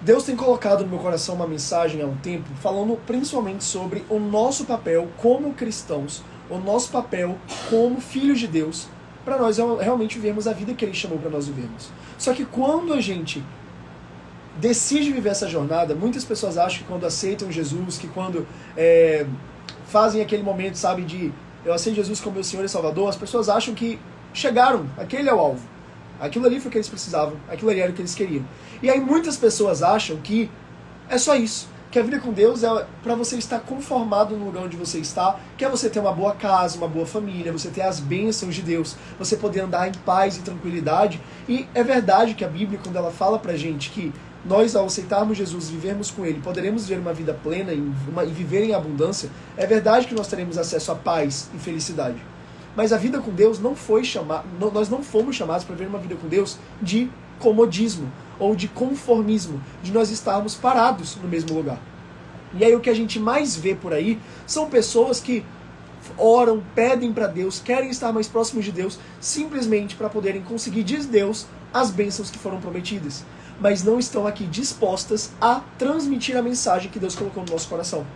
Deus tem colocado no meu coração uma mensagem há um tempo falando principalmente sobre o nosso papel como cristãos, o nosso papel como filhos de Deus, para nós realmente vivermos a vida que Ele chamou para nós vivermos. Só que quando a gente decide viver essa jornada, muitas pessoas acham que quando aceitam Jesus, que quando fazem aquele momento, sabe, de eu aceito Jesus como meu Senhor e Salvador, as pessoas acham que chegaram, aquele é o alvo. Aquilo ali foi o que eles precisavam, aquilo ali era o que eles queriam. E aí muitas pessoas acham que é só isso, que a vida com Deus é para você estar conformado no lugar onde você está, que é você ter uma boa casa, uma boa família, você ter as bênçãos de Deus, você poder andar em paz e tranquilidade. E é verdade que a Bíblia, quando ela fala pra gente que nós, ao aceitarmos Jesus, vivermos com Ele, poderemos viver uma vida plena e viver em abundância, é verdade que nós teremos acesso a paz e felicidade. Mas a vida com Deus não foi chamada, nós não fomos chamados para viver uma vida com Deus de comodismo ou de conformismo, de nós estarmos parados no mesmo lugar. E aí o que a gente mais vê por aí são pessoas que oram, pedem para Deus, querem estar mais próximos de Deus, simplesmente para poderem conseguir de Deus as bênçãos que foram prometidas, mas não estão aqui dispostas a transmitir a mensagem que Deus colocou no nosso coração.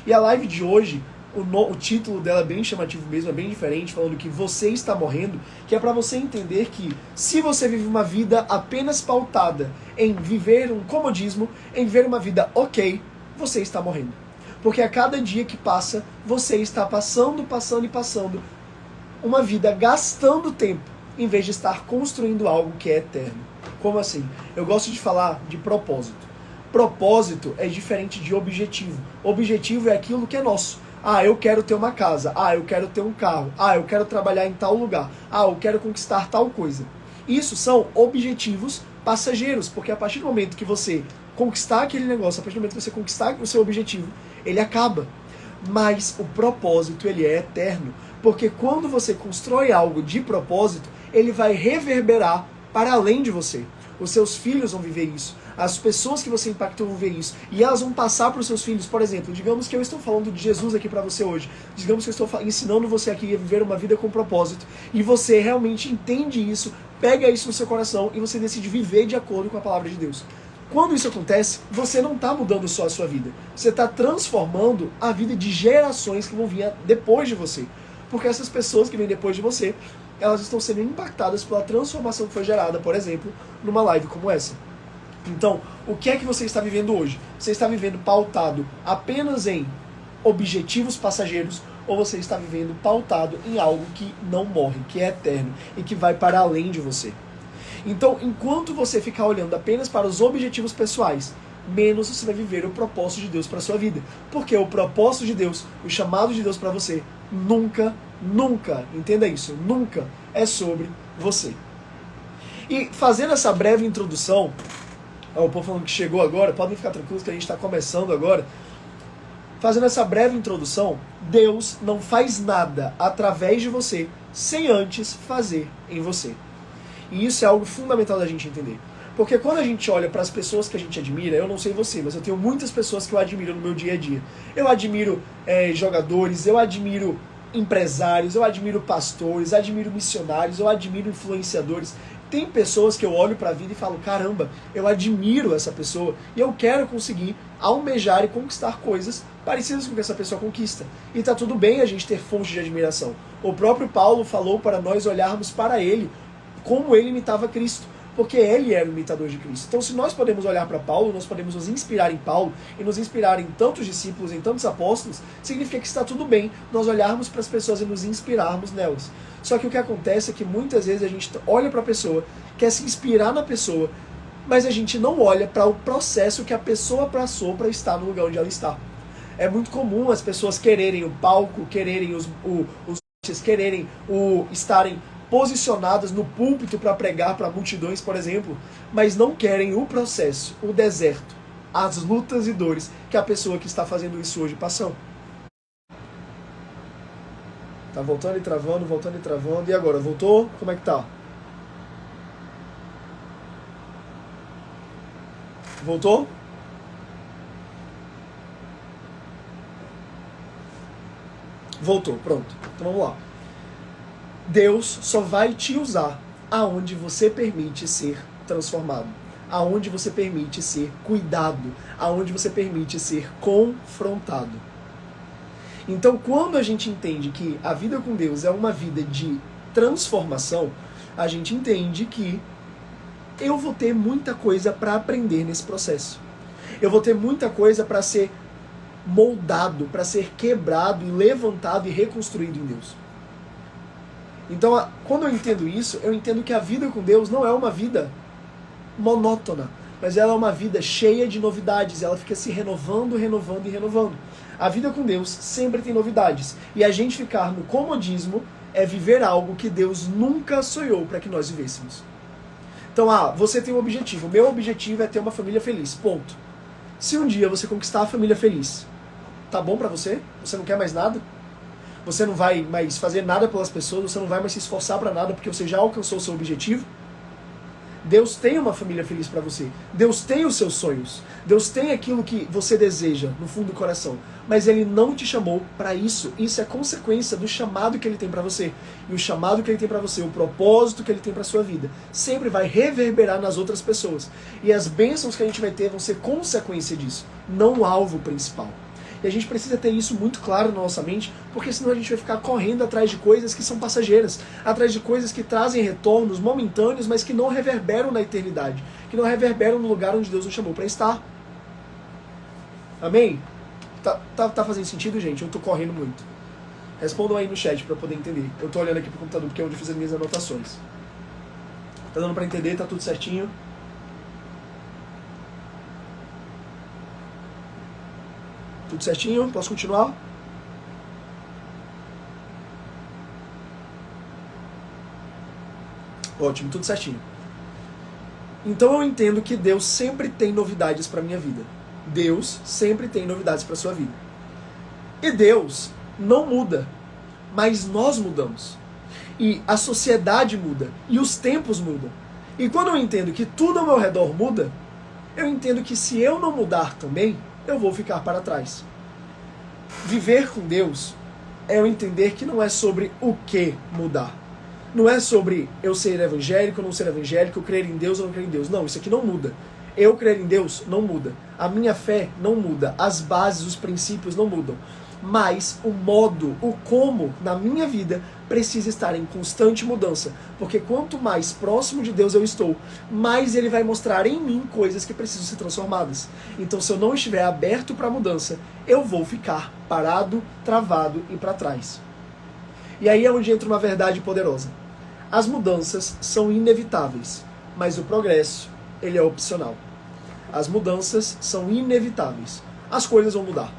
E a live de hoje, o título dela é bem chamativo mesmo, é bem diferente, falando que você está morrendo, que é para você entender que se você vive uma vida apenas pautada em viver um comodismo, em viver uma vida ok, você está morrendo. Porque a cada dia que passa, você está passando uma vida gastando tempo, em vez de estar construindo algo que é eterno. Como assim? Eu gosto de falar de propósito. Propósito é diferente de objetivo. Objetivo é aquilo que é nosso. Ah, eu quero ter uma casa. Ah, eu quero ter um carro. Ah, eu quero trabalhar em tal lugar. Ah, eu quero conquistar tal coisa. Isso são objetivos passageiros, porque a partir do momento que você conquistar aquele negócio, a partir do momento que você conquistar o seu objetivo, ele acaba. Mas o propósito, ele é eterno, porque quando você constrói algo de propósito, ele vai reverberar para além de você. Os seus filhos vão viver isso. As pessoas que você impactou vão ver isso. E elas vão passar para os seus filhos. Por exemplo, digamos que eu estou falando de Jesus aqui para você hoje. Digamos que eu estou ensinando você aqui a viver uma vida com propósito. E você realmente entende isso, pega isso no seu coração e você decide viver de acordo com a palavra de Deus. Quando isso acontece, você não está mudando só a sua vida. Você está transformando a vida de gerações que vão vir depois de você. Porque essas pessoas que vêm depois de você, elas estão sendo impactadas pela transformação que foi gerada, por exemplo, numa live como essa. Então, o que é que você está vivendo hoje? Você está vivendo pautado apenas em objetivos passageiros ou você está vivendo pautado em algo que não morre, que é eterno e que vai para além de você? Então, enquanto você ficar olhando apenas para os objetivos pessoais, menos você vai viver o propósito de Deus para a sua vida. Porque o propósito de Deus, o chamado de Deus para você, nunca, entenda isso, nunca é sobre você. E fazendo essa breve introdução, o povo falando que chegou agora, podem ficar tranquilos que a gente está começando agora. Fazendo essa breve introdução, Deus não faz nada através de você sem antes fazer em você. E isso é algo fundamental da gente entender. Porque quando a gente olha para as pessoas que a gente admira, eu não sei você, mas eu tenho muitas pessoas que eu admiro no meu dia a dia. Eu admiro jogadores, eu admiro empresários, eu admiro pastores, admiro missionários, eu admiro influenciadores. Tem pessoas que eu olho para a vida e falo, caramba, eu admiro essa pessoa e eu quero conseguir almejar e conquistar coisas parecidas com o que essa pessoa conquista. E tá tudo bem a gente ter fonte de admiração. O próprio Paulo falou para nós olharmos para ele como ele imitava Cristo, porque ele era o imitador de Cristo. Então, se nós podemos olhar para Paulo, nós podemos nos inspirar em Paulo e nos inspirar em tantos discípulos, em tantos apóstolos, significa que está tudo bem nós olharmos para as pessoas e nos inspirarmos nelas. Só que o que acontece é que muitas vezes a gente olha para a pessoa, quer se inspirar na pessoa, mas a gente não olha para o processo que a pessoa passou para estar no lugar onde ela está. É muito comum as pessoas quererem o palco, quererem estarem posicionadas no púlpito para pregar para multidões, por exemplo, mas não querem o processo, o deserto, as lutas e dores que a pessoa que está fazendo isso hoje passou. Tá voltando e travando, voltando e travando. E agora, voltou? Como é que tá? Voltou? Voltou, pronto. Então vamos lá. Deus só vai te usar aonde você permite ser transformado. aonde você permite ser cuidado, aonde você permite ser confrontado. Então, quando a gente entende que a vida com Deus é uma vida de transformação, a gente entende que eu vou ter muita coisa para aprender nesse processo. Eu vou ter muita coisa para ser moldado, para ser quebrado e levantado e reconstruído em Deus. Então, quando eu entendo isso, eu entendo que a vida com Deus não é uma vida monótona, mas ela é uma vida cheia de novidades, ela fica se renovando, renovando e renovando. A vida com Deus sempre tem novidades, e a gente ficar no comodismo é viver algo que Deus nunca sonhou para que nós vivêssemos. Então, você tem um objetivo, o meu objetivo é ter uma família feliz, ponto. Se um dia você conquistar a família feliz, tá bom pra você? Você não quer mais nada? Você não vai mais fazer nada pelas pessoas, você não vai mais se esforçar pra nada porque você já alcançou o seu objetivo? Deus tem uma família feliz pra você. Deus tem os seus sonhos. Deus tem aquilo que você deseja no fundo do coração. Mas Ele não te chamou pra isso. Isso é consequência do chamado que Ele tem pra você. E o chamado que Ele tem pra você, o propósito que Ele tem pra sua vida, sempre vai reverberar nas outras pessoas. E as bênçãos que a gente vai ter vão ser consequência disso, não o alvo principal. E a gente precisa ter isso muito claro na nossa mente, porque senão a gente vai ficar correndo atrás de coisas que são passageiras, atrás de coisas que trazem retornos momentâneos, mas que não reverberam na eternidade, que não reverberam no lugar onde Deus nos chamou para estar. Amém? Tá fazendo sentido, gente? Eu tô correndo muito. Respondam aí no chat para poder entender. Eu tô olhando aqui pro computador porque é onde eu fiz as minhas anotações. Tá dando para entender? Tá tudo certinho? Tudo certinho? Posso continuar? Ótimo, tudo certinho. Então eu entendo que Deus sempre tem novidades para minha vida. Deus sempre tem novidades para sua vida. E Deus não muda, mas nós mudamos. E a sociedade muda, e os tempos mudam. E quando eu entendo que tudo ao meu redor muda, eu entendo que se eu não mudar também, eu vou ficar para trás. Viver com Deus é eu entender que não é sobre o que mudar. Não é sobre eu ser evangélico ou não ser evangélico, eu crer em Deus ou não crer em Deus. Não, isso aqui não muda. Eu crer em Deus não muda. A minha fé não muda. As bases, os princípios não mudam. Mas o modo, o como na minha vida precisa estar em constante mudança. Porque quanto mais próximo de Deus eu estou, mais Ele vai mostrar em mim coisas que precisam ser transformadas. Então, se eu não estiver aberto para a mudança, eu vou ficar parado, travado e para trás. E aí é onde entra uma verdade poderosa. As mudanças são inevitáveis, mas o progresso, ele é opcional. As mudanças são inevitáveis. As coisas vão mudar.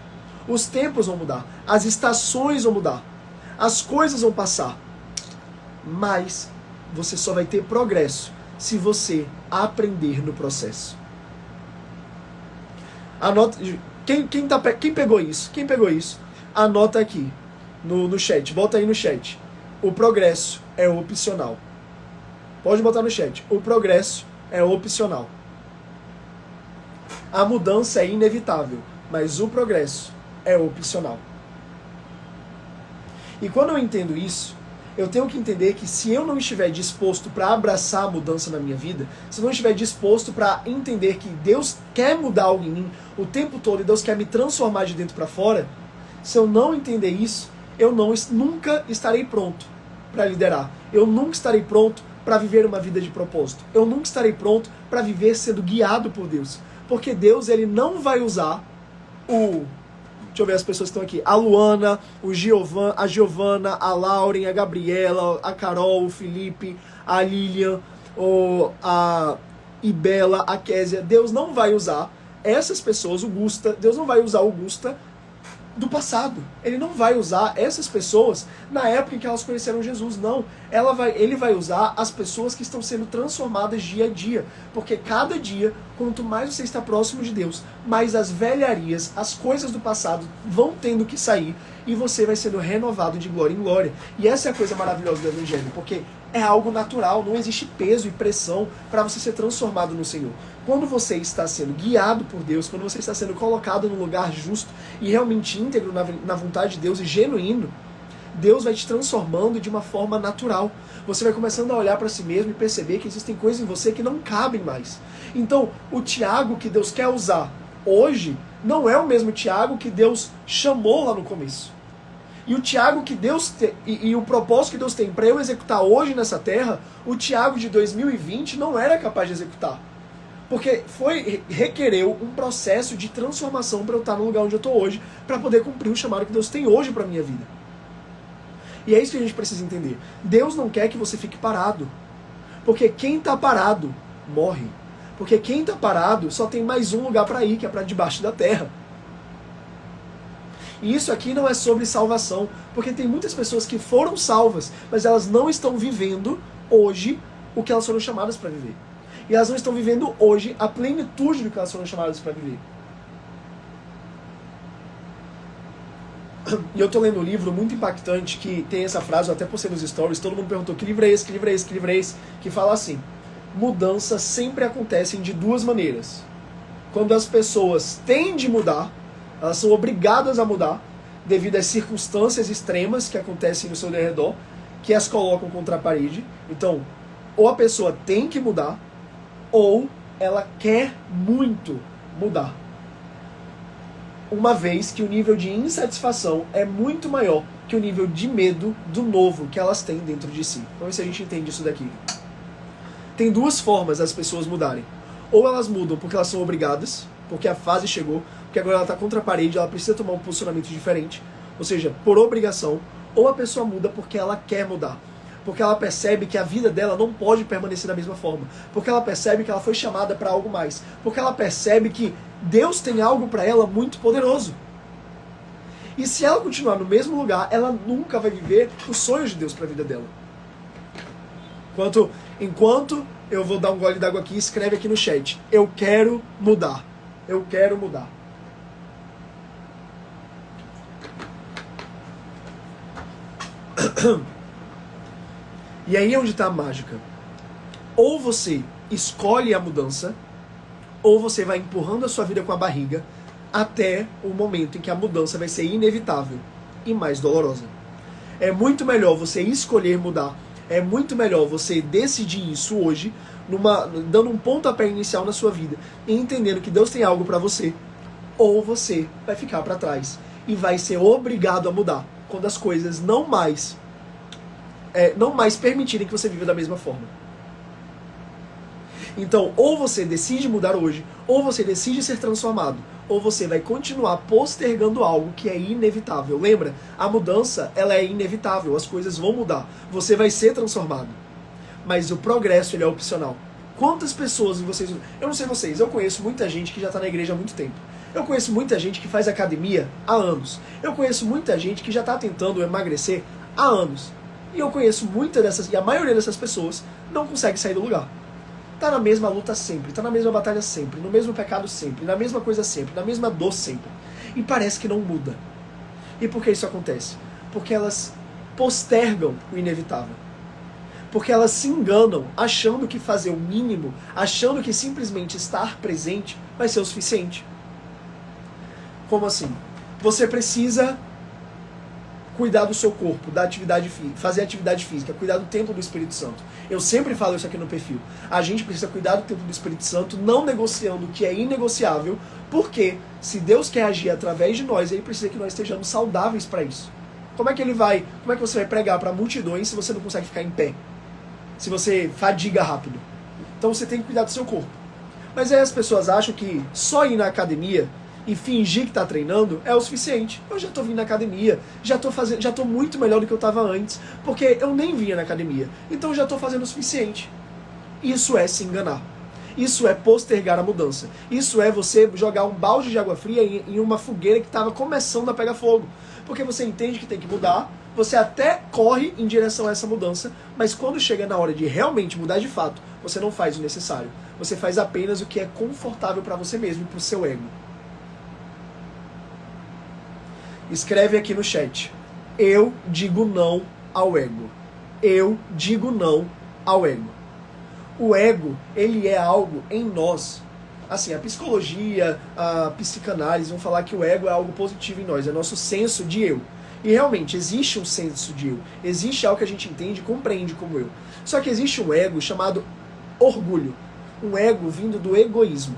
Os tempos vão mudar, as estações vão mudar, as coisas vão passar, mas você só vai ter progresso se você aprender no processo. Anota, quem pegou isso? Quem pegou isso? Anota aqui no chat, bota aí no chat. O progresso é opcional. Pode botar no chat. O progresso é opcional. A mudança é inevitável, mas o progresso é opcional. E quando eu entendo isso, eu tenho que entender que se eu não estiver disposto para abraçar a mudança na minha vida, se eu não estiver disposto para entender que Deus quer mudar algo em mim o tempo todo e Deus quer me transformar de dentro para fora, se eu não entender isso, eu nunca estarei pronto para liderar. Eu nunca estarei pronto para viver uma vida de propósito. Eu nunca estarei pronto para viver sendo guiado por Deus. Porque Deus, Ele não vai usar deixa eu ver as pessoas que estão aqui. A Luana, a Giovana, a Lauren, a Gabriela, a Carol, o Felipe, a Lilian, a Ibela, a Késia. Deus não vai usar essas pessoas, o Gusta. Deus não vai usar o Gusta do passado. Ele não vai usar essas pessoas na época em que elas conheceram Jesus, não. Ele vai usar as pessoas que estão sendo transformadas dia a dia. Porque cada dia, quanto mais você está próximo de Deus, mais as velharias, as coisas do passado vão tendo que sair e você vai sendo renovado de glória em glória. E essa é a coisa maravilhosa do Evangelho, porque é algo natural, não existe peso e pressão para você ser transformado no Senhor. Quando você está sendo guiado por Deus, quando você está sendo colocado no lugar justo e realmente íntegro na vontade de Deus e genuíno, Deus vai te transformando de uma forma natural. Você vai começando a olhar para si mesmo e perceber que existem coisas em você que não cabem mais. Então, o Tiago que Deus quer usar hoje não é o mesmo Tiago que Deus chamou lá no começo. E o Tiago que Deus e o propósito que Deus tem para eu executar hoje nessa terra, o Tiago de 2020 não era capaz de executar. Porque requereu um processo de transformação para eu estar no lugar onde eu estou hoje, para poder cumprir o chamado que Deus tem hoje para a minha vida. E é isso que a gente precisa entender. Deus não quer que você fique parado. Porque quem está parado, morre. Porque quem está parado só tem mais um lugar para ir, que é para debaixo da terra. E isso aqui não é sobre salvação. Porque tem muitas pessoas que foram salvas, mas elas não estão vivendo hoje o que elas foram chamadas para viver. E elas não estão vivendo hoje a plenitude do que elas foram chamadas para viver. E eu tô lendo um livro muito impactante que tem essa frase, eu até postei nos stories, todo mundo perguntou que livro é esse, que livro é esse, que livro é esse, que fala assim: mudanças sempre acontecem de duas maneiras. Quando as pessoas têm de mudar, elas são obrigadas a mudar devido às circunstâncias extremas que acontecem no seu redor, que as colocam contra a parede. Então, ou a pessoa tem que mudar, ou ela quer muito mudar. Uma vez que o nível de insatisfação é muito maior que o nível de medo do novo que elas têm dentro de si. Vamos ver se a gente entende isso daqui. Tem duas formas das pessoas mudarem. Ou elas mudam porque elas são obrigadas, porque a fase chegou, porque agora ela está contra a parede, ela precisa tomar um posicionamento diferente, ou seja, por obrigação. Ou a pessoa muda porque ela quer mudar. Porque ela percebe que a vida dela não pode permanecer da mesma forma. Porque ela percebe que ela foi chamada para algo mais. Porque ela percebe que Deus tem algo para ela muito poderoso. E se ela continuar no mesmo lugar, ela nunca vai viver os sonhos de Deus para a vida dela. Enquanto eu vou dar um gole d'água aqui, escreve aqui no chat: eu quero mudar. Eu quero mudar. E aí é onde está a mágica. Ou você escolhe a mudança, ou você vai empurrando a sua vida com a barriga até o momento em que a mudança vai ser inevitável e mais dolorosa. É muito melhor você escolher mudar, é muito melhor você decidir isso hoje, dando um pontapé inicial na sua vida e entendendo que Deus tem algo para você, ou você vai ficar para trás e vai ser obrigado a mudar quando as coisas não mais permitirem que você viva da mesma forma. Então, ou você decide mudar hoje, ou você decide ser transformado, ou você vai continuar postergando algo que é inevitável. Lembra? A mudança, ela é inevitável, as coisas vão mudar, você vai ser transformado. Mas o progresso, ele é opcional. Quantas pessoas vocês... Eu não sei vocês, eu conheço muita gente que já está na igreja há muito tempo. Eu conheço muita gente que faz academia há anos. Eu conheço muita gente que já está tentando emagrecer há anos. E eu conheço e a maioria dessas pessoas não consegue sair do lugar. Tá na mesma luta sempre, tá na mesma batalha sempre, no mesmo pecado sempre, na mesma coisa sempre, na mesma dor sempre. E parece que não muda. E por que isso acontece? Porque elas postergam o inevitável. Porque elas se enganam achando que fazer o mínimo, achando que simplesmente estar presente vai ser o suficiente. Como assim? Você precisa cuidar do seu corpo, fazer atividade física, cuidar do templo do Espírito Santo. Eu sempre falo isso aqui no perfil. A gente precisa cuidar do templo do Espírito Santo, não negociando o que é inegociável, porque se Deus quer agir através de nós, ele precisa que nós estejamos saudáveis para isso. Como é que você vai pregar para multidões se você não consegue ficar em pé? Se você fadiga rápido? Então você tem que cuidar do seu corpo. Mas aí as pessoas acham que só ir na academia e fingir que está treinando é o suficiente. Eu já estou vindo na academia, já estou muito melhor do que eu estava antes, porque eu nem vinha na academia, então eu já estou fazendo o suficiente. Isso é se enganar. Isso é postergar a mudança. Isso é você jogar um balde de água fria em uma fogueira que estava começando a pegar fogo. Porque você entende que tem que mudar, você até corre em direção a essa mudança, mas quando chega na hora de realmente mudar de fato, você não faz o necessário. Você faz apenas o que é confortável para você mesmo e para o seu ego. Escreve aqui no chat: eu digo não ao ego. Eu digo não ao ego. O ego, ele é algo em nós. Assim, a psicologia, a psicanálise vão falar que o ego é algo positivo em nós, é nosso senso de eu. E realmente, existe um senso de eu. Existe algo que a gente entende e compreende como eu. Só que existe um ego chamado orgulho. Um ego vindo do egoísmo.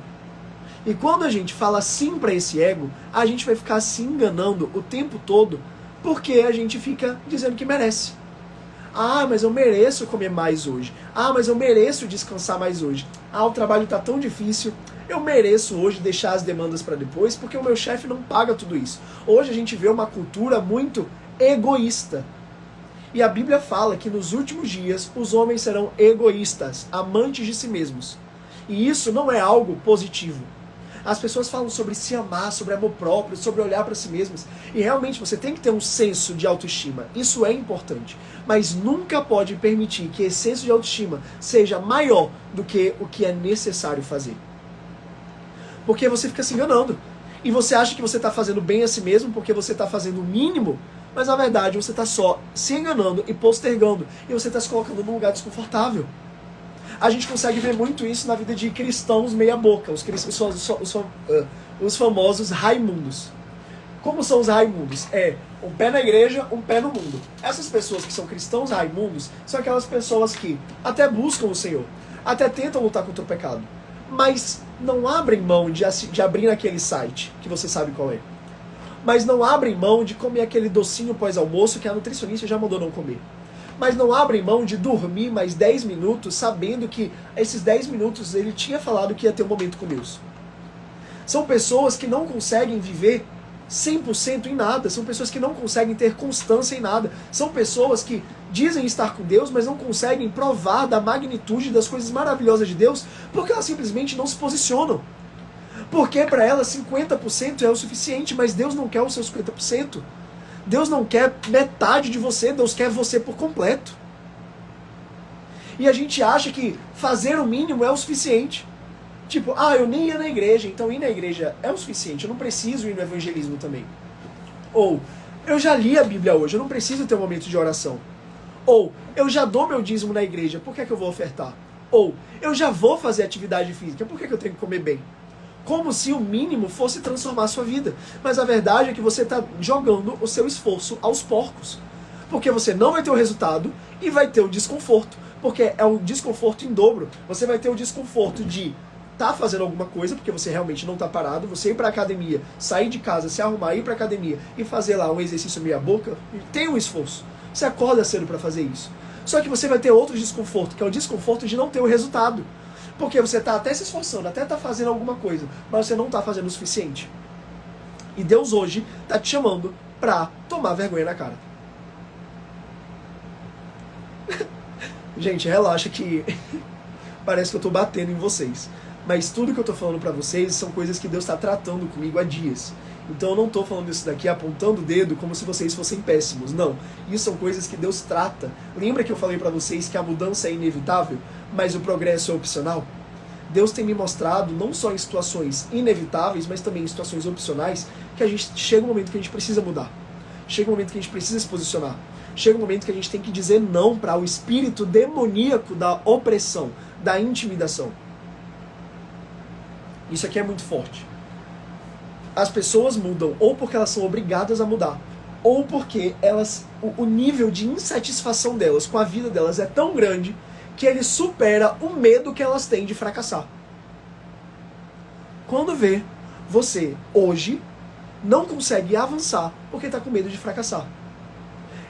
E quando a gente fala sim para esse ego, a gente vai ficar se enganando o tempo todo, porque a gente fica dizendo que merece. Ah, mas eu mereço comer mais hoje. Ah, mas eu mereço descansar mais hoje. Ah, o trabalho está tão difícil. Eu mereço hoje deixar as demandas para depois, porque o meu chefe não paga tudo isso. Hoje a gente vê uma cultura muito egoísta. E a Bíblia fala que nos últimos dias os homens serão egoístas, amantes de si mesmos. E isso não é algo positivo. As pessoas falam sobre se amar, sobre amor próprio, sobre olhar para si mesmas. E realmente você tem que ter um senso de autoestima. Isso é importante. Mas nunca pode permitir que esse senso de autoestima seja maior do que o que é necessário fazer. Porque você fica se enganando. E você acha que você está fazendo bem a si mesmo porque você está fazendo o mínimo, mas na verdade você está só se enganando e postergando. E você está se colocando num lugar desconfortável. A gente consegue ver muito isso na vida de cristãos meia-boca, os famosos Raimundos. Como são os Raimundos? É um pé na igreja, um pé no mundo. Essas pessoas que são cristãos Raimundos são aquelas pessoas que até buscam o Senhor, até tentam lutar contra o pecado, mas não abrem mão de abrir aquele site, que você sabe qual é. Mas não abrem mão de comer aquele docinho pós-almoço que a nutricionista já mandou não comer. Mas não abrem mão de dormir mais 10 minutos, sabendo que esses 10 minutos ele tinha falado que ia ter um momento com Deus. São pessoas que não conseguem viver 100% em nada. São pessoas que não conseguem ter constância em nada. São pessoas que dizem estar com Deus, mas não conseguem provar da magnitude das coisas maravilhosas de Deus, porque elas simplesmente não se posicionam. Porque para elas 50% é o suficiente, mas Deus não quer o seu 50%. Deus não quer metade de você, Deus quer você por completo. E a gente acha que fazer o mínimo é o suficiente. Tipo, eu nem ia na igreja, então ir na igreja é o suficiente, eu não preciso ir no evangelismo também. Ou, eu já li a Bíblia hoje, eu não preciso ter um momento de oração. Ou, eu já dou meu dízimo na igreja, por que é que eu vou ofertar? Ou, eu já vou fazer atividade física, por que é que eu tenho que comer bem? Como se o mínimo fosse transformar a sua vida. Mas a verdade é que você está jogando o seu esforço aos porcos. Porque você não vai ter o resultado e vai ter o desconforto. Porque é um desconforto em dobro. Você vai ter o desconforto de estar fazendo alguma coisa, porque você realmente não está parado. Você ir para a academia, sair de casa, se arrumar, ir para a academia e fazer lá um exercício meia boca, tem um esforço. Você acorda cedo para fazer isso. Só que você vai ter outro desconforto, que é o desconforto de não ter o resultado. Porque você está até se esforçando, até está fazendo alguma coisa, mas você não está fazendo o suficiente. E Deus hoje está te chamando para tomar vergonha na cara. Gente, relaxa que parece que eu estou batendo em vocês. Mas tudo que eu estou falando para vocês são coisas que Deus está tratando comigo há dias. Então eu não estou falando isso daqui apontando o dedo como se vocês fossem péssimos. Não, isso são coisas que Deus trata. Lembra que eu falei para vocês que a mudança é inevitável, mas o progresso é opcional? Deus tem me mostrado, não só em situações inevitáveis, mas também em situações opcionais, que a gente chega um momento que a gente precisa mudar. Chega um momento que a gente precisa se posicionar. Chega um momento que a gente tem que dizer não para o espírito demoníaco da opressão, da intimidação. Isso aqui é muito forte. As pessoas mudam ou porque elas são obrigadas a mudar, ou porque o nível de insatisfação delas com a vida delas é tão grande que ele supera o medo que elas têm de fracassar. Quando vê, você hoje não consegue avançar porque está com medo de fracassar.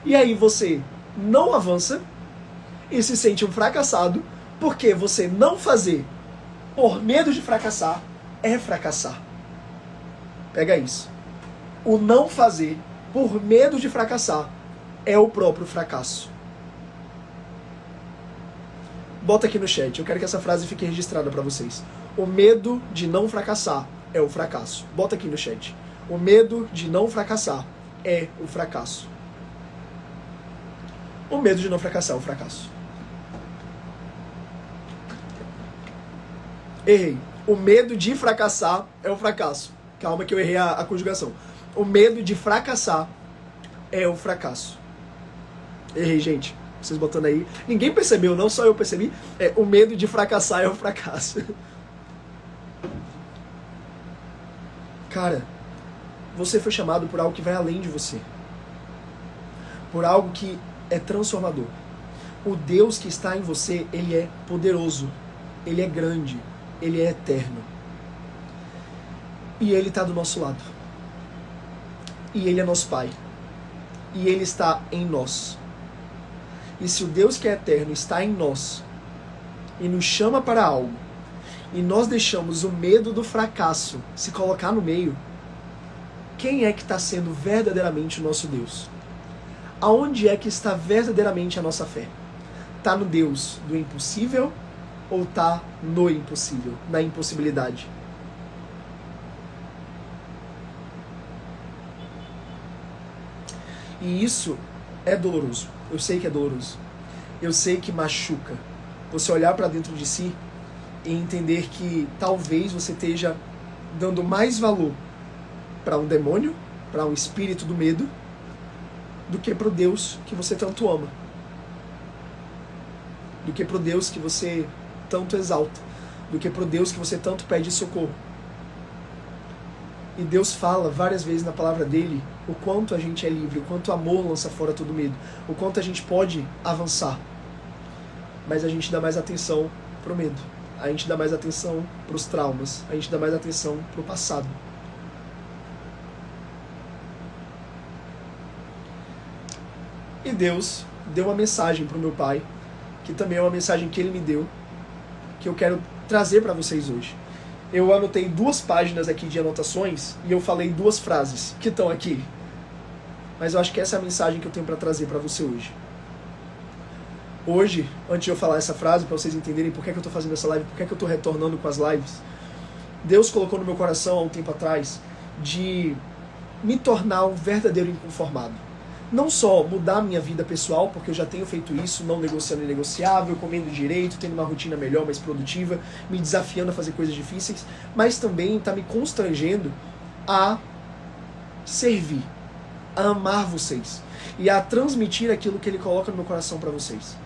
E aí você não avança e se sente um fracassado porque você não fazer por medo de fracassar é fracassar. Pega isso. O não fazer por medo de fracassar é o próprio fracasso. Bota aqui no chat, eu quero que essa frase fique registrada para vocês. O medo de não fracassar é o fracasso. Bota aqui no chat. O medo de não fracassar é o fracasso. O medo de não fracassar é o fracasso. Errei. O medo de fracassar é o fracasso. Calma que eu errei a conjugação. O medo de fracassar é o fracasso. Errei, gente. Vocês botando aí. Ninguém percebeu, não só eu percebi. O medo de fracassar é o fracasso. Cara, você foi chamado por algo que vai além de você. por algo que é transformador. O Deus que está em você, ele é poderoso, ele é grande, ele é eterno. E ele está do nosso lado. E ele é nosso Pai. E ele está em nós. E se o Deus que é eterno está em nós e nos chama para algo, e nós deixamos o medo do fracasso se colocar no meio, quem é que está sendo verdadeiramente o nosso Deus? Aonde é que está verdadeiramente a nossa fé? Está no Deus do impossível ou está no impossível, na impossibilidade? E isso é doloroso. Eu sei que é doloroso. Eu sei que machuca. Você olhar para dentro de si e entender que talvez você esteja dando mais valor para um demônio, para um espírito do medo, do que para o Deus que você tanto ama. Do que para o Deus que você tanto exalta. Do que para o Deus que você tanto pede socorro. E Deus fala várias vezes na palavra dele o quanto a gente é livre, o quanto o amor lança fora todo medo, o quanto a gente pode avançar. Mas a gente dá mais atenção pro medo, a gente dá mais atenção pros traumas, a gente dá mais atenção pro passado. E Deus deu uma mensagem pro meu pai, que também é uma mensagem que ele me deu, que eu quero trazer para vocês hoje. Eu anotei 2 páginas aqui de anotações e eu falei 2 frases que estão aqui. Mas eu acho que essa é a mensagem que eu tenho para trazer para você hoje. Hoje, antes de eu falar essa frase, para vocês entenderem por que eu estou fazendo essa live, por que eu estou retornando com as lives, Deus colocou no meu coração há um tempo atrás de me tornar um verdadeiro inconformado. Não só mudar a minha vida pessoal, porque eu já tenho feito isso, não negociando inegociável, comendo direito, tendo uma rotina melhor, mais produtiva, me desafiando a fazer coisas difíceis, mas também está me constrangendo a servir, a amar vocês e a transmitir aquilo que Ele coloca no meu coração para vocês.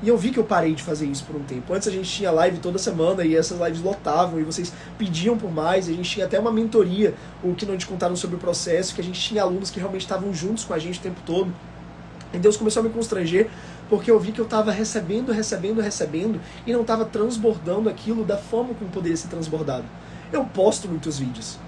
E eu vi que eu parei de fazer isso por um tempo. Antes a gente tinha live toda semana e essas lives lotavam e vocês pediam por mais. E a gente tinha até uma mentoria, o que não te contaram sobre o processo, que a gente tinha alunos que realmente estavam juntos com a gente o tempo todo. E Deus começou a me constranger porque eu vi que eu estava recebendo e não estava transbordando aquilo da forma como poderia ser transbordado. Eu posto muitos vídeos.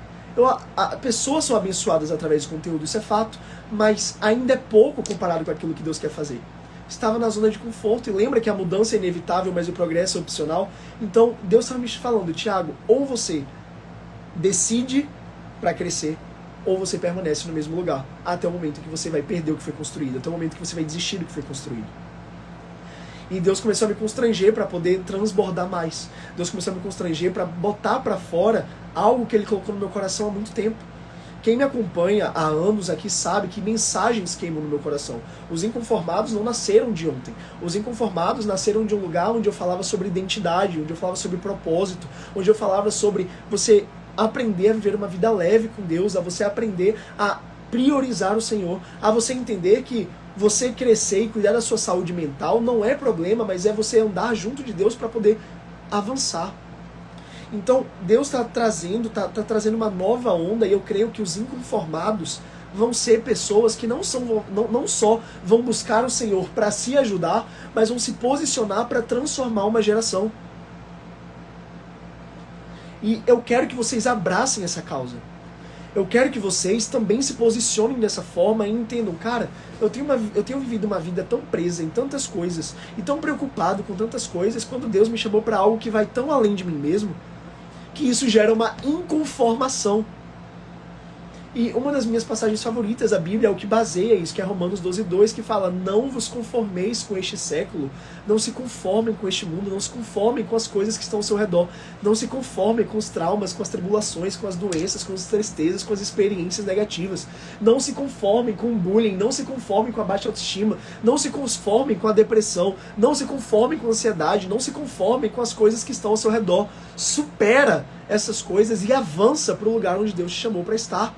Pessoas são abençoadas através do conteúdo, isso é fato, mas ainda é pouco comparado com aquilo que Deus quer fazer. Estava na zona de conforto, e lembra que a mudança é inevitável, mas o progresso é opcional. Então Deus estava me falando: Thiago, ou você decide para crescer, ou você permanece no mesmo lugar, até o momento que você vai perder o que foi construído, até o momento que você vai desistir do que foi construído. E Deus começou a me constranger para poder transbordar mais. Deus começou a me constranger para botar para fora algo que Ele colocou no meu coração há muito tempo. Quem me acompanha há anos aqui sabe que mensagens queimam no meu coração. Os inconformados não nasceram de ontem. Os inconformados nasceram de um lugar onde eu falava sobre identidade, onde eu falava sobre propósito, onde eu falava sobre você aprender a viver uma vida leve com Deus, a você aprender a priorizar o Senhor, a você entender que você crescer e cuidar da sua saúde mental não é problema, mas é você andar junto de Deus para poder avançar. Então, Deus está trazendo uma nova onda, e eu creio que os inconformados vão ser pessoas que não só vão buscar o Senhor para se ajudar, mas vão se posicionar para transformar uma geração. E eu quero que vocês abracem essa causa. Eu quero que vocês também se posicionem dessa forma e entendam: cara, eu tenho vivido uma vida tão presa em tantas coisas e tão preocupado com tantas coisas, quando Deus me chamou para algo que vai tão além de mim mesmo, que isso gera uma inconformação. E uma das minhas passagens favoritas da Bíblia é o que baseia isso, que é Romanos 12:2, que fala: não vos conformeis com este século, não se conformem com este mundo, não se conformem com as coisas que estão ao seu redor, não se conformem com os traumas, com as tribulações, com as doenças, com as tristezas, com as experiências negativas, não se conformem com o bullying, não se conformem com a baixa autoestima, não se conformem com a depressão, não se conformem com a ansiedade, não se conformem com as coisas que estão ao seu redor. Supera essas coisas e avança para o lugar onde Deus te chamou para estar.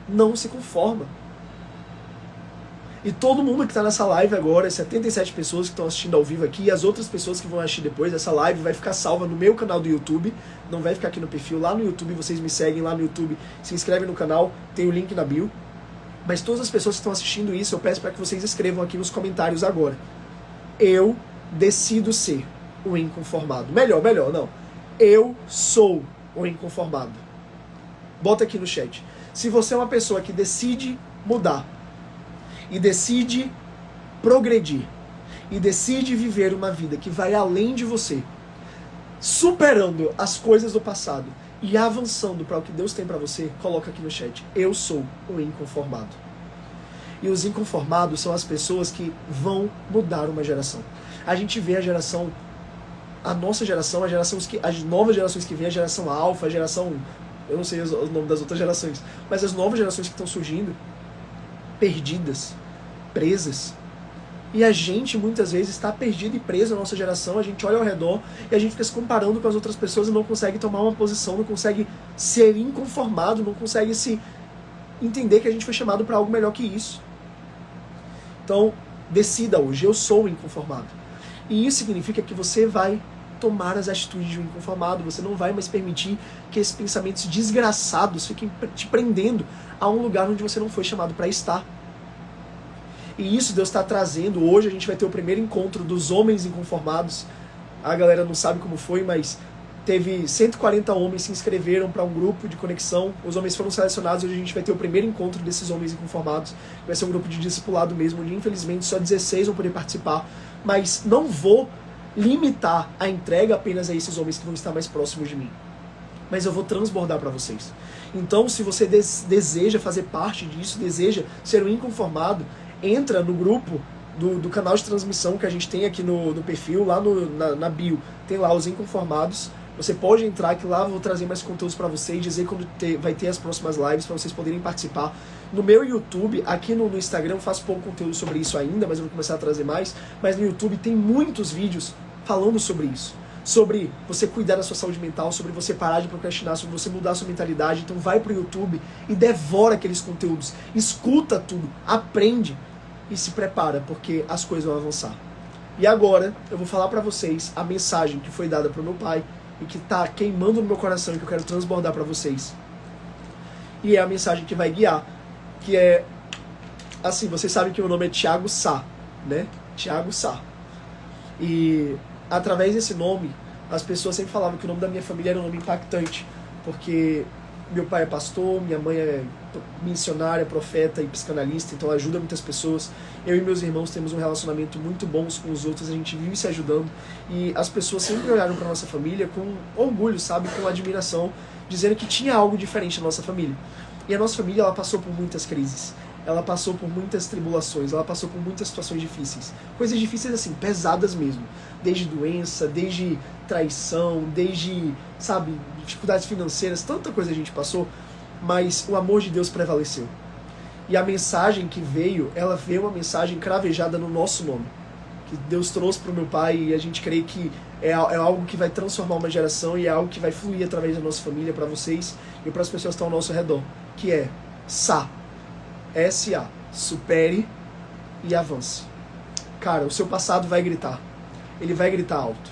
Não se conforma. E todo mundo que está nessa live agora, 77 pessoas que estão assistindo ao vivo aqui, e as outras pessoas que vão assistir depois, essa live vai ficar salva no meu canal do YouTube, não vai ficar aqui no perfil. Lá no YouTube vocês me seguem, lá no YouTube, se inscrevem no canal, tem o link na bio. Mas todas as pessoas que estão assistindo isso, eu peço para que vocês escrevam aqui nos comentários agora. Eu decido ser o inconformado. Melhor, não. Eu sou o inconformado. Bota aqui no chat. Se você é uma pessoa que decide mudar, e decide progredir, e decide viver uma vida que vai além de você, superando as coisas do passado e avançando para o que Deus tem para você, coloca aqui no chat. Eu sou o inconformado. E os inconformados são as pessoas que vão mudar uma geração. A gente vê a nossa geração, as novas gerações que vêm, a geração alfa, a geração, eu não sei o nome das outras gerações, mas as novas gerações que estão surgindo, perdidas, presas. E a gente, muitas vezes, está perdido e preso na nossa geração, a gente olha ao redor e a gente fica se comparando com as outras pessoas e não consegue tomar uma posição, não consegue ser inconformado, não consegue se entender que a gente foi chamado para algo melhor que isso. Então, decida hoje, eu sou o inconformado. E isso significa que você vai tomar as atitudes de um inconformado, você não vai mais permitir que esses pensamentos desgraçados fiquem te prendendo a um lugar onde você não foi chamado para estar. E isso Deus está trazendo. Hoje a gente vai ter o primeiro encontro dos homens inconformados. A galera não sabe como foi, mas teve 140 homens que se inscreveram para um grupo de conexão. Os homens foram selecionados. Hoje a gente vai ter o primeiro encontro desses homens inconformados. Vai ser um grupo de discipulado mesmo, onde infelizmente só 16 vão poder participar. Mas não vou limitar a entrega apenas a esses homens que vão estar mais próximos de mim. Mas eu vou transbordar para vocês. Então, se você deseja fazer parte disso, deseja ser um inconformado, entra no grupo do canal de transmissão que a gente tem aqui no perfil, lá na bio. Tem lá os inconformados. Você pode entrar, que lá eu vou trazer mais conteúdos para vocês, dizer quando vai ter as próximas lives, para vocês poderem participar. No meu YouTube, aqui no Instagram, eu faço pouco conteúdo sobre isso ainda, mas eu vou começar a trazer mais. Mas no YouTube tem muitos vídeos falando sobre isso. Sobre você cuidar da sua saúde mental, sobre você parar de procrastinar, sobre você mudar a sua mentalidade. Então vai pro YouTube e devora aqueles conteúdos. Escuta tudo, aprende e se prepara, porque as coisas vão avançar. E agora eu vou falar pra vocês a mensagem que foi dada pro meu pai e que tá queimando no meu coração e que eu quero transbordar pra vocês. E é a mensagem que vai guiar, que é assim, vocês sabem que o meu nome é Thiago Sá, né? Thiago Sá. E através desse nome, as pessoas sempre falavam que o nome da minha família era um nome impactante, porque meu pai é pastor, minha mãe é missionária, profeta e psicanalista, então ajuda muitas pessoas. Eu e meus irmãos temos um relacionamento muito bom uns com os outros, a gente vive se ajudando. E as pessoas sempre olharam para nossa família com orgulho, sabe, com admiração, dizendo que tinha algo diferente na nossa família. E a nossa família, ela passou por muitas crises. Ela passou por muitas tribulações, ela passou por muitas situações difíceis. Coisas difíceis assim, pesadas mesmo. Desde doença, desde traição, desde, sabe, dificuldades financeiras, tanta coisa a gente passou, mas o amor de Deus prevaleceu. E a mensagem que veio, ela veio uma mensagem cravejada no nosso nome, que Deus trouxe para o meu pai, e a gente crê que é algo que vai transformar uma geração e é algo que vai fluir através da nossa família, para vocês e para as pessoas que estão ao nosso redor, que é SA. S-A. Supere e avance. Cara, o seu passado vai gritar. Ele vai gritar alto.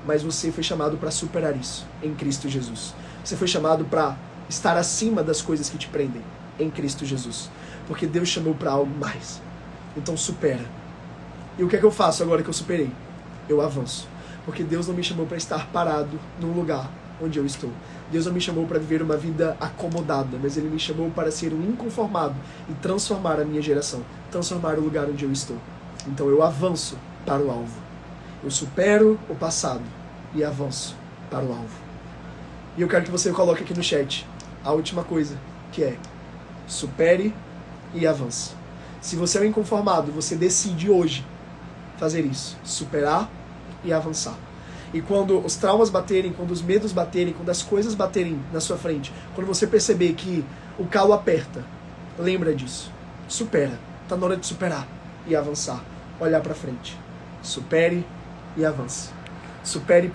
Mas você foi chamado para superar isso em Cristo Jesus. Você foi chamado para estar acima das coisas que te prendem em Cristo Jesus. Porque Deus chamou para algo mais. Então supera. E o que é que eu faço agora que eu superei? Eu avanço. Porque Deus não me chamou para estar parado num lugar onde eu estou. Deus não me chamou para viver uma vida acomodada, mas Ele me chamou para ser um inconformado e transformar a minha geração, transformar o lugar onde eu estou. Então eu avanço para o alvo. Eu supero o passado e avanço para o alvo. E eu quero que você coloque aqui no chat a última coisa, que é supere e avance. Se você é um inconformado, você decide hoje fazer isso, superar e avançar. E quando os traumas baterem, quando os medos baterem, quando as coisas baterem na sua frente, quando você perceber que o calo aperta, lembra disso. Supera. Tá na hora de superar e avançar. Olhar pra frente. Supere e avance. Supere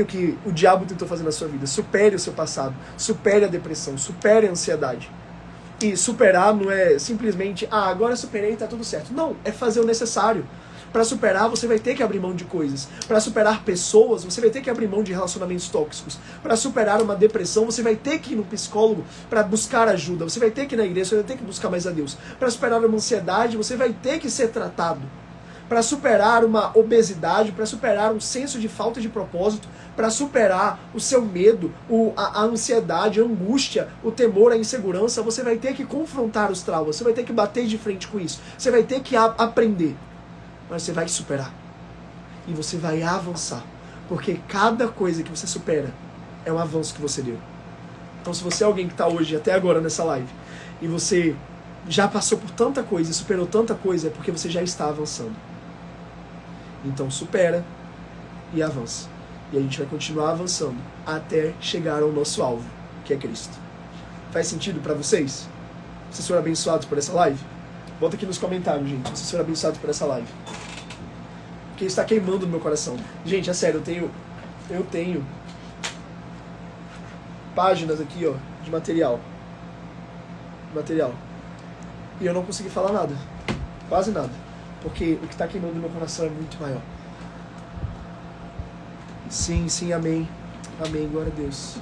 o que o diabo tentou fazer na sua vida. Supere o seu passado. Supere a depressão. Supere a ansiedade. E superar não é simplesmente, agora superei e tá tudo certo. Não, é fazer o necessário. Para superar, você vai ter que abrir mão de coisas. Para superar pessoas, você vai ter que abrir mão de relacionamentos tóxicos. Para superar uma depressão, você vai ter que ir no psicólogo para buscar ajuda. Você vai ter que ir na igreja, você vai ter que buscar mais a Deus. Para superar uma ansiedade, você vai ter que ser tratado. Para superar uma obesidade, para superar um senso de falta de propósito, para superar o seu medo, a ansiedade, a angústia, o temor, a insegurança, você vai ter que confrontar os traumas, você vai ter que bater de frente com isso, você vai ter que aprender, mas você vai superar e você vai avançar, porque cada coisa que você supera é um avanço que você deu. Então se você é alguém que está hoje, até agora nessa live, e você já passou por tanta coisa e superou tanta coisa, é porque você já está avançando. Então supera e avança. E a gente vai continuar avançando até chegar ao nosso alvo, que é Cristo. Faz sentido para vocês? Vocês foram abençoados por essa live? Bota aqui nos comentários, gente, vocês foram abençoados por essa live. Porque está queimando no meu coração. Gente, é sério, eu tenho páginas aqui, ó, de material. E eu não consegui falar nada. Quase nada. Porque o que está queimando no meu coração é muito maior. Sim, amém. Amém, glória a Deus.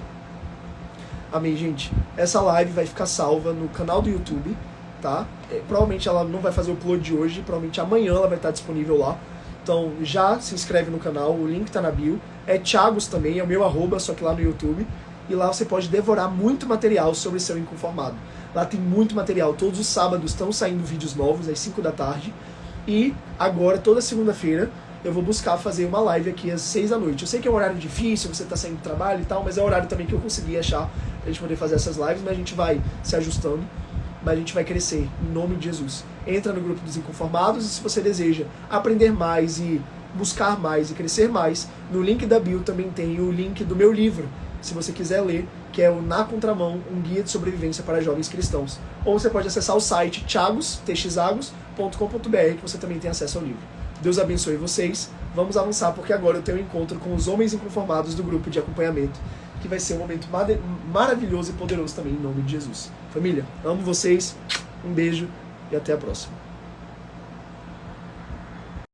Amém, gente. Essa live vai ficar salva no canal do YouTube, tá? Provavelmente ela não vai fazer o upload de hoje, provavelmente amanhã ela vai estar disponível lá. Então já se inscreve no canal, o link tá na bio. É Thiagos também, é o meu @, só que lá no YouTube. E lá você pode devorar muito material sobre ser inconformado. Lá tem muito material. Todos os sábados estão saindo vídeos novos, às 5 da tarde. E agora, toda segunda-feira, eu vou buscar fazer uma live aqui às 6 da noite. Eu sei que é um horário difícil, você tá saindo do trabalho e tal, mas é o horário também que eu consegui achar pra gente poder fazer essas lives, mas a gente vai se ajustando, mas a gente vai crescer, em nome de Jesus. Entra no grupo dos Inconformados e se você deseja aprender mais e buscar mais e crescer mais, no link da bio também tem o link do meu livro, se você quiser ler, que é o Na Contramão, um guia de sobrevivência para jovens cristãos. Ou você pode acessar o site thiagos.com.br, que você também tem acesso ao livro. Deus abençoe vocês. Vamos avançar, porque agora eu tenho um encontro com os homens inconformados do grupo de acompanhamento, que vai ser um momento maravilhoso e poderoso também, em nome de Jesus. Família, amo vocês, um beijo e até a próxima.